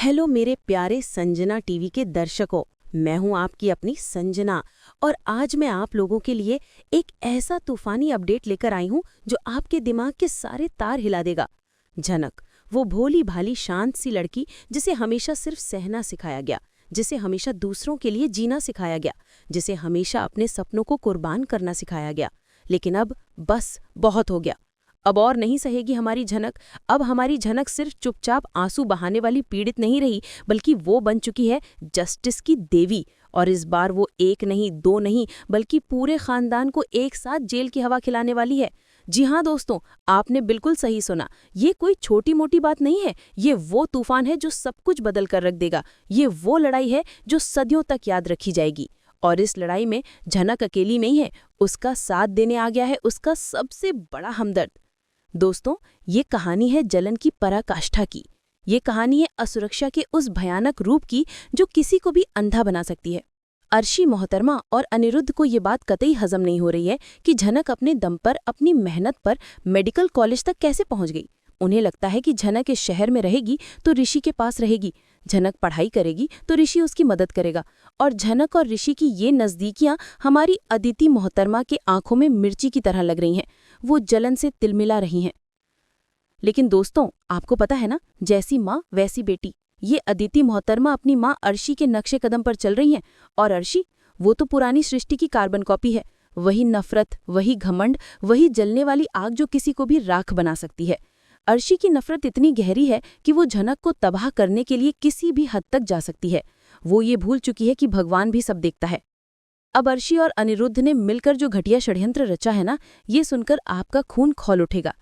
Hello मेरे प्यारे Sanjana TV के दर्शकों। मैं हूं आपकी अपनी संजना और आज मैं आप लोगों के लिए एक ऐसा तूफानी अपडेट लेकर आई हूं जो आपके दिमाग के सारे तार हिला देगा। झनक, वो भोली भाली शांत सी लड़की जिसे हमेशा सिर्फ सहना सिखाया गया, जिसे हमेशा दूसरों के लिए जीना सिखाया गया, जिसे हमेशा अपने सपनों को कुर्बान करना सिखाया गया। लेकिन अब बस बहुत हो गया। अब और नहीं सहेगी हमारी झनक। अब हमारी झनक सिर्फ चुपचाप आंसू बहाने वाली पीड़ित नहीं रही, बल्कि वो बन चुकी है जस्टिस की देवी। और इस बार वो एक नहीं, दो नहीं, बल्कि पूरे खानदान को एक साथ जेल की हवा खिलाने वाली है। जी हाँ दोस्तों, आपने बिल्कुल सही सुना। ये कोई छोटी मोटी बात नहीं है। ये वो तूफान है जो सब कुछ बदल कर रख देगा। ये वो लड़ाई है जो सदियों तक याद रखी जाएगी। और इस लड़ाई में झनक अकेली नहीं है, उसका साथ देने आ गया है उसका सबसे बड़ा हमदर्द। दोस्तों, ये कहानी है जलन की पराकाष्ठा की। ये कहानी है असुरक्षा के उस भयानक रूप की जो किसी को भी अंधा बना सकती है। अर्शी मोहतरमा और अनिरुद्ध को ये बात कतई हजम नहीं हो रही है कि झनक अपने दम पर, अपनी मेहनत पर मेडिकल कॉलेज तक कैसे पहुंच गई। उन्हें लगता है कि झनक इस शहर में रहेगी तो ऋषि के पास रहेगी, झनक पढ़ाई करेगी तो ऋषि उसकी मदद करेगा। और झनक और ऋषि की ये नज़दीकियां हमारी अदिति मोहतरमा के आंखों में मिर्ची की तरह लग रही हैं। वो जलन से तिलमिला रही हैं। लेकिन दोस्तों, आपको पता है ना, जैसी माँ वैसी बेटी। ये अदिति मोहतरमा अपनी माँ अर्शी के नक्शे कदम पर चल रही हैं। और अर्शी, वो तो पुरानी सृष्टि की कार्बन कॉपी है। वही नफरत, वही घमंड, वही जलने वाली आग जो किसी को भी राख बना सकती है। अर्शी की नफरत इतनी गहरी है कि वो झनक को तबाह करने के लिए किसी भी हद तक जा सकती है। वो ये भूल चुकी है कि भगवान भी सब देखता है। अब अर्शी और अनिरुद्ध ने मिलकर जो घटिया षड्यंत्र रचा है ना, ये सुनकर आपका खून खौल उठेगा।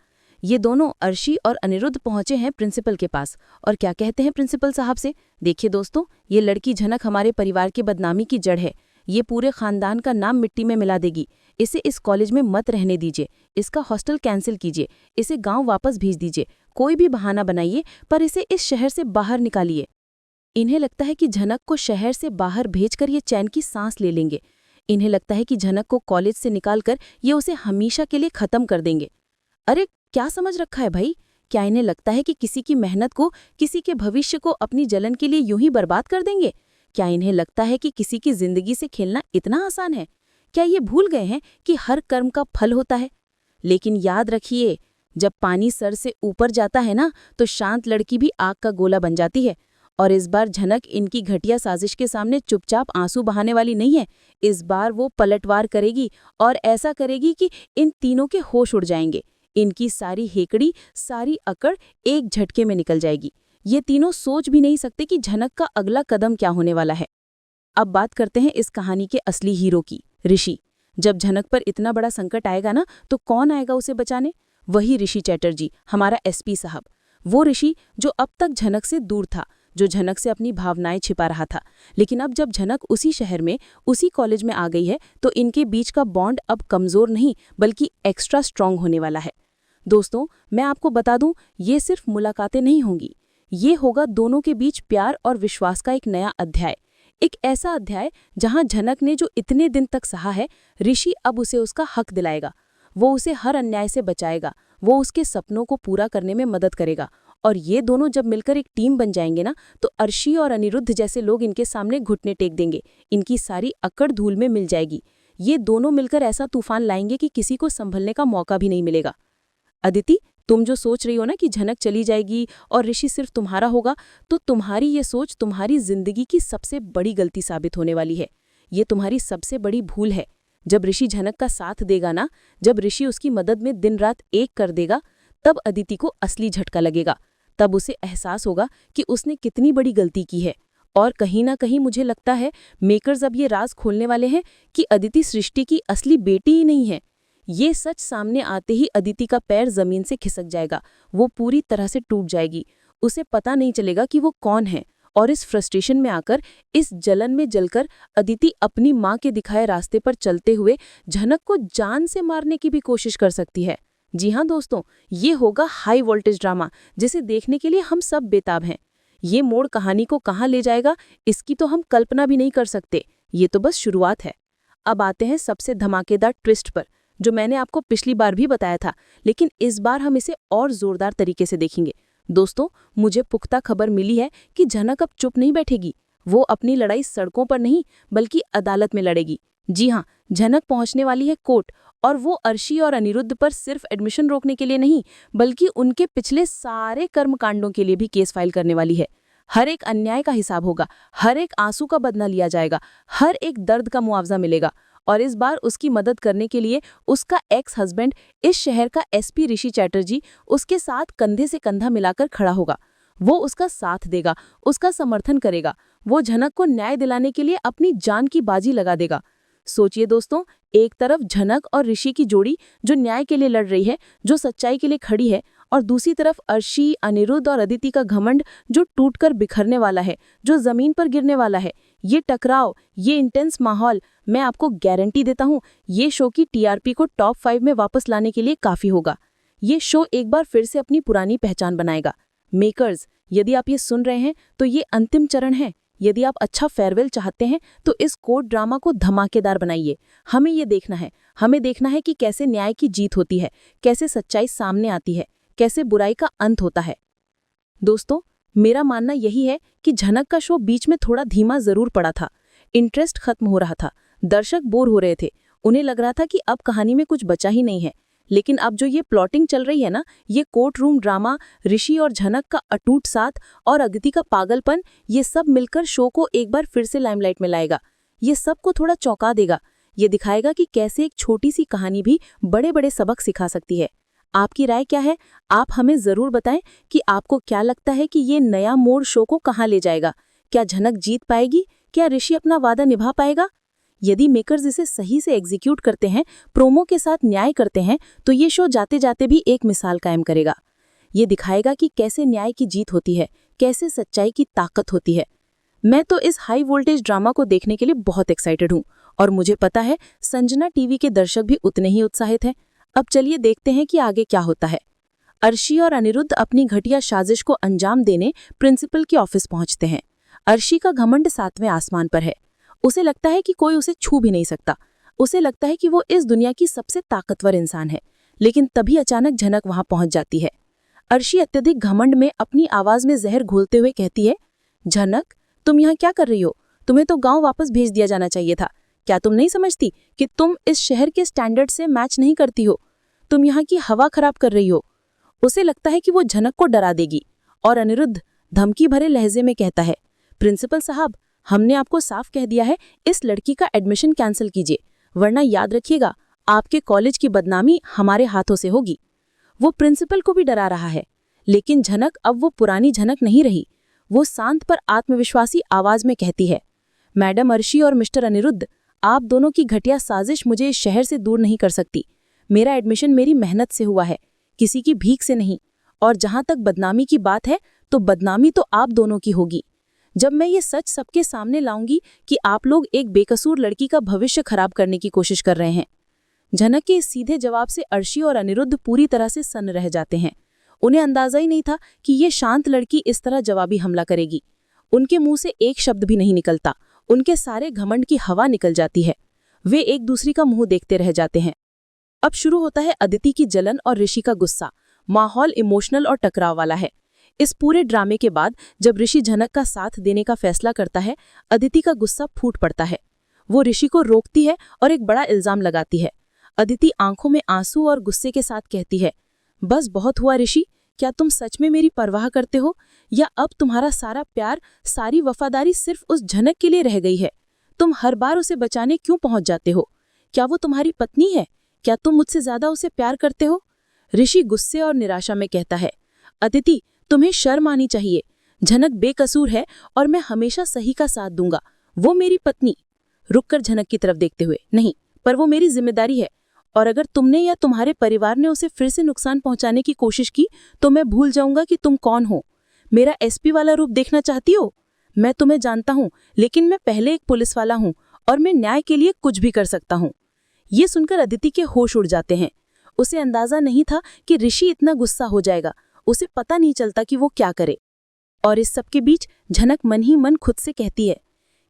ये दोनों अर्शी और अनिरुद्ध पहुंचे हैं प्रिंसिपल के पास। और क्या कहते हैं प्रिंसिपल साहब से? देखिए दोस्तों, ये लड़की झनक हमारे परिवार की बदनामी की जड़ है। ये पूरे खानदान का नाम मिट्टी में मिला देगी। इसे इस कॉलेज में मत रहने दीजिए, इसका हॉस्टल कैंसिल कीजिए, इसे गांव वापस भेज दीजिए। कोई भी बहाना बनाइए, पर इसे इस शहर से बाहर निकालिए। इन्हें लगता है कि झनक को शहर से बाहर भेजकर ये चैन की सांस ले लेंगे। इन्हें लगता है कि झनक को कॉलेज से निकालकर ये उसे हमेशा के लिए खत्म कर देंगे। अरे क्या समझ रखा है भाई? क्या इन्हें लगता है कि किसी की मेहनत को, किसी के भविष्य को अपनी जलन के लिए यूं ही बर्बाद कर देंगे? क्या इन्हें लगता है कि किसी की जिंदगी से खेलना इतना आसान है? क्या ये भूल गए हैं कि हर कर्म का फल होता है? लेकिन याद रखिए, जब पानी सर से ऊपर जाता है ना, तो शांत लड़की भी आग का गोला बन जाती है। और इस बार झनक इनकी घटिया साजिश के सामने चुपचाप आंसू बहाने वाली नहीं है। इस बार वो पलटवार करेगी और ऐसा करेगी कि इन तीनों के होश उड़ जाएंगे। इनकी सारी हेकड़ी, सारी अकड़ एक झटके में निकल जाएगी। ये तीनों सोच भी नहीं सकते कि झनक का अगला कदम क्या होने वाला है। अब बात करते हैं इस कहानी के असली हीरो की, ऋषि। जब झनक पर इतना बड़ा संकट आएगा ना, तो कौन आएगा उसे बचाने? वही ऋषि चैटर्जी, हमारा एसपी साहब। वो ऋषि जो अब तक झनक से दूर था, जो झनक से अपनी भावनाएं छिपा रहा था। लेकिन अब जब झनक उसी शहर में, उसी कॉलेज में आ गई है, तो इनके बीच का बॉन्ड अब कमजोर नहीं, बल्कि एक्स्ट्रा स्ट्रांग होने वाला है। दोस्तों, मैं आपको बता दूं, ये सिर्फ मुलाकातें नहीं होंगी। ये होगा दोनों के बीच प्यार और विश्वास का एक नया अध्याय। एक ऐसा अध्याय जहां झनक ने जो इतने दिन तक सहा है, ऋषि अब उसे उसका हक दिलाएगा। वो उसे हर अन्याय से बचाएगा, वो उसके सपनों को पूरा करने में मदद करेगा। और ये दोनों जब मिलकर एक टीम बन जाएंगे ना, तो अर्शी और अनिरुद्ध जैसे लोग इनके सामने घुटने टेक देंगे। इनकी सारी अकड़ धूल में मिल जाएगी। ये दोनों मिलकर ऐसा तूफान लाएंगे कि किसी को संभलने का मौका भी नहीं मिलेगा। अदिति, तुम जो सोच रही हो ना कि झनक चली जाएगी और ऋषि सिर्फ तुम्हारा होगा, तो तुम्हारी ये सोच तुम्हारी जिंदगी की सबसे बड़ी गलती साबित होने वाली है। ये तुम्हारी सबसे बड़ी भूल है। जब ऋषि झनक का साथ देगा ना, जब ऋषि उसकी मदद में दिन रात एक कर देगा, तब अदिति को असली झटका लगेगा। तब उसे एहसास होगा कि उसने कितनी बड़ी गलती की है। और कहीं ना कहीं मुझे लगता है मेकर्स अब ये राज खोलने वाले हैं कि अदिति सृष्टि की असली बेटी ही नहीं है। ये सच सामने आते ही अदिति का पैर जमीन से खिसक जाएगा। वो पूरी तरह से टूट जाएगी। उसे पता नहीं चलेगा कि वो कौन है। और इस फ्रस्ट्रेशन में आकर, इस जलन में जलकर अदिति अपनी माँ के दिखाए रास्ते पर चलते हुए झनक को जान से मारने की भी कोशिश कर सकती है। जी हाँ दोस्तों, ये होगा हाई वोल्टेज ड्रामा, जिसे देखने के लिए हम सब बेताब हैं। ये मोड़ कहानी को कहाँ ले जाएगा, इसकी तो हम कल्पना भी नहीं कर सकते। ये तो बस शुरुआत है। अब आते हैं सबसे धमाकेदार ट्विस्ट पर, जो मैंने आपको पिछली बार भी बताया था, लेकिन इस बार हम इसे और जोरदार तरीके से देखेंगे। दोस्तों, मुझे पुख्ता खबर मिली है कि झनक अब चुप नहीं बैठेगी। वो अपनी लड़ाई सड़कों पर नहीं बल्कि अदालत में लड़ेगी। जी हाँ, झनक पहुंचने वाली है कोर्ट, और वो अर्शी और अनिरुद्ध पर सिर्फ एडमिशन रोकने के लिए नहीं बल्कि उनके पिछले सारे कर्मकांडों के लिए भी केस फाइल करने वाली है। हर एक अन्याय का हिसाब होगा, हर एक आंसू का बदला लिया जाएगा, हर एक दर्द का मुआवजा मिलेगा। और इस बार उसकी मदद करने के लिए उसका एक्स हस्बैंड, इस शहर का एसपी ऋषि चैटर्जी, उसके साथ कंधे से कंधा मिलाकर खड़ा होगा। वो उसका साथ देगा, उसका समर्थन करेगा। वो झनक को न्याय दिलाने के लिए अपनी जान की बाजी लगा देगा। सोचिए दोस्तों, एक तरफ झनक और ऋषि की जोड़ी जो न्याय के लिए लड़ रही है, जो सच्चाई के लिए खड़ी है, और दूसरी तरफ अर्शी, अनिरुद्ध और अदिति का घमंड जो टूटकर बिखरने वाला है, जो जमीन पर गिरने वाला है। ये टकराव, ये इंटेंस माहौल, मैं आपको गारंटी देता हूँ, ये शो की टीआरपी को टॉप 5 में वापस लाने के लिए काफी होगा। ये शो एक बार फिर से अपनी पुरानी पहचान बनाएगा। मेकर्स, यदि आप ये सुन रहे हैं तो ये अंतिम चरण है। यदि आप अच्छा फेयरवेल चाहते हैं तो इस कोर्ट ड्रामा को धमाकेदार बनाइए। हमें देखना है कि कैसे न्याय की जीत होती है, कैसे सच्चाई सामने आती है, कैसे बुराई का अंत होता है। दोस्तों, मेरा मानना यही है कि झनक का शो बीच में थोड़ा धीमा जरूर पड़ा था। इंटरेस्ट खत्म हो रहा था, दर्शक बोर हो रहे थे, उन्हें लग रहा था कि अब कहानी में कुछ बचा ही नहीं है। लेकिन अब जो ये प्लॉटिंग चल रही है ना, ये कोर्ट रूम ड्रामा, ऋषि और झनक का अटूट साथ और अदिति का पागलपन, ये सब मिलकर शो को एक बार फिर से लाइमलाइट में लाएगा। ये सबको थोड़ा चौंका देगा। ये दिखाएगा कि कैसे एक छोटी सी कहानी भी बड़े बड़े सबक सिखा सकती है। आपकी राय क्या है? आप हमें जरूर बताएं कि आपको क्या लगता है कि ये नया मोड़ शो को कहाँ ले जाएगा। क्या झनक जीत पाएगी? क्या ऋषि अपना वादा निभा पाएगा? यदि मेकर्स इसे सही से एग्जीक्यूट करते हैं, प्रोमो के साथ न्याय करते हैं, तो ये शो जाते जाते भी एक मिसाल कायम करेगा। ये दिखाएगा कि कैसे न्याय की जीत होती है, कैसे सच्चाई की ताकत होती है। मैं तो इस हाई वोल्टेज ड्रामा को देखने के लिए बहुत एक्साइटेड हूँ, और मुझे पता है संजना टीवी के दर्शक भी उतने ही उत्साहित हैं। अब चलिए देखते हैं कि आगे क्या होता है। अर्शी और अनिरुद्ध अपनी घटिया साजिश को अंजाम देने प्रिंसिपल के ऑफिस पहुंचते हैं। अर्शी का घमंड 7वें आसमान पर है। उसे लगता है कि कोई उसे छू भी नहीं सकता। उसे लगता है कि वो इस दुनिया की सबसे ताकतवर इंसान है। लेकिन तभी अचानक झनक वहां पहुंच जाती है। अर्शी अत्यधिक घमंड में अपनी आवाज में जहर घोलते हुए कहती है, झनक, तुम यहाँ क्या कर रही हो? तुम्हें तो गांव वापस भेज दिया जाना चाहिए था। क्या तुम नहीं समझती कि तुम इस शहर के स्टैंडर्ड से मैच नहीं करती हो? तुम यहाँ की हवा खराब कर रही हो। उसे लगता है कि वो झनक को डरा देगी, और अनिरुद्ध धमकी भरे लहजे में कहता है, प्रिंसिपल साहब, हमने आपको साफ कह दिया है, इस लड़की का एडमिशन कैंसिल कीजिए, वरना याद रखिएगा आपके कॉलेज की बदनामी हमारे हाथों से होगी। वो प्रिंसिपल को भी डरा रहा है, लेकिन झनक अब वो पुरानी झनक नहीं रही। वो शांत पर आत्मविश्वासी आवाज में कहती है, मैडम अर्शी और मिस्टर अनिरुद्ध, आप दोनों की घटिया साजिश मुझे इस शहर से दूर नहीं कर सकती। मेरा एडमिशन मेरी मेहनत से हुआ है, किसी की भीख से नहीं। और जहां तक बदनामी की बात है, तो बदनामी तो आप दोनों की होगी। जब मैं ये सच सबके सामने लाऊंगी कि आप लोग एक बेकसूर लड़की का भविष्य खराब करने की कोशिश कर रहे हैं। झनक के इस सीधे जवाब से अर्शी और अनिरुद्ध पूरी तरह से सन्न रह जाते हैं। उन्हें अंदाजा ही नहीं था कि ये शांत लड़की इस तरह जवाबी हमला करेगी। उनके मुंह से एक शब्द भी नहीं निकलता। उनके सारे घमंड की हवा निकल जाती है। वे एक दूसरी का मुंह देखते रह जाते हैं। अब शुरू होता है अदिति की जलन और ऋषि का गुस्सा। माहौल इमोशनल और टकराव वाला है। इस पूरे ड्रामे के बाद जब ऋषि झनक का साथ देने का फैसला करता है, अदिति का गुस्सा फूट पड़ता है। वो ऋषि को रोकती है और एक बड़ा इल्जाम लगाती है। अदिति आंखों में आंसू और गुस्से के साथ कहती है, बस बहुत हुआ ऋषि, क्या तुम सच में मेरी परवाह करते हो, या अब तुम्हारा सारा प्यार, सारी वफादारी सिर्फ उस झनक के लिए रह गई है? तुम हर बार उसे बचाने क्यों पहुंच जाते हो? क्या वो तुम्हारी पत्नी है? क्या तुम मुझसे ज्यादा उसे प्यार करते हो? ऋषि गुस्से और निराशा में कहता है, अदिति, तुम्हें शर्म आनी चाहिए। झनक बेकसूर है और मैं हमेशा सही का साथ दूंगा। वो मेरी पत्नी। रुककर झनक की तरफ देखते हुए, नहीं, पर वो मेरी जिम्मेदारी है, और अगर तुमने या तुम्हारे परिवार ने उसे फिर से नुकसान पहुंचाने की कोशिश की तो मैं भूल जाऊंगा कि तुम कौन हो। मेरा एसपी वाला रूप देखना चाहती हो? मैं तुम्हें जानता हूं, लेकिन मैं पहले एक पुलिस वाला हूं, और मैं न्याय के लिए कुछ भी कर सकता हूं। ये सुनकर अदिति के होश उड़ जाते हैं। उसे अंदाजा नहीं था कि ऋषि इतना गुस्सा हो जाएगा। उसे पता नहीं चलता कि वो क्या करे। और इस सब के बीच झनक मन ही मन खुद से कहती है,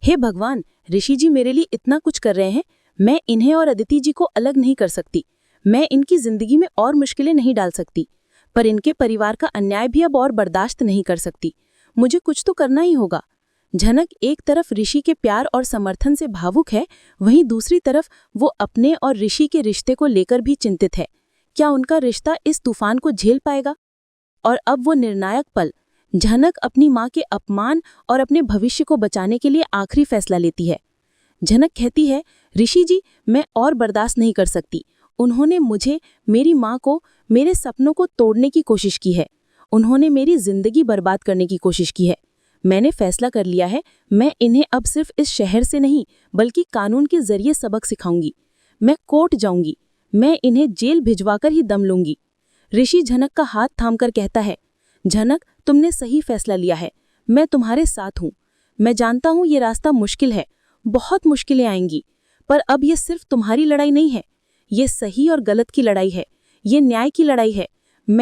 हे भगवान, ऋषि जी मेरे लिए इतना कुछ कर रहे हैं, मैं इन्हें और अदिति जी को अलग नहीं कर सकती। मैं इनकी जिंदगी में और मुश्किलें नहीं डाल सकती। पर इनके परिवार का अन्याय भी अब और बर्दाश्त नहीं कर सकती। मुझे कुछ तो करना ही होगा। झनक एक तरफ ऋषि के प्यार और समर्थन से भावुक है, वहीं दूसरी तरफ वो अपने और ऋषि के रिश्ते को लेकर भी चिंतित है। क्या उनका रिश्ता इस तूफान को झेल पाएगा? और अब वो निर्णायक पल। झनक अपनी माँ के अपमान और अपने भविष्य को बचाने के लिए आखिरी फैसला लेती है। झनक कहती है, ऋषि जी, मैं और बर्दाश्त नहीं कर सकती। उन्होंने मुझे, मेरी माँ को, मेरे सपनों को तोड़ने की कोशिश की है। उन्होंने मेरी जिंदगी बर्बाद करने की कोशिश की है। मैंने फैसला कर लिया है, मैं इन्हें अब सिर्फ इस शहर से नहीं बल्कि कानून के जरिए सबक सिखाऊंगी। मैं कोर्ट जाऊंगी। मैं इन्हें जेल भिजवाकर ही दम लूंगी। ऋषि झनक का हाथ थामकर कहता है, झनक, तुमने सही फैसला लिया है। मैं तुम्हारे साथ हूँ। मैं जानता हूँ ये रास्ता मुश्किल है, बहुत मुश्किलें आएंगी, पर अब ये सिर्फ तुम्हारी लड़ाई नहीं है। ये सही और गलत की लड़ाई है। ये न्याय की लड़ाई है।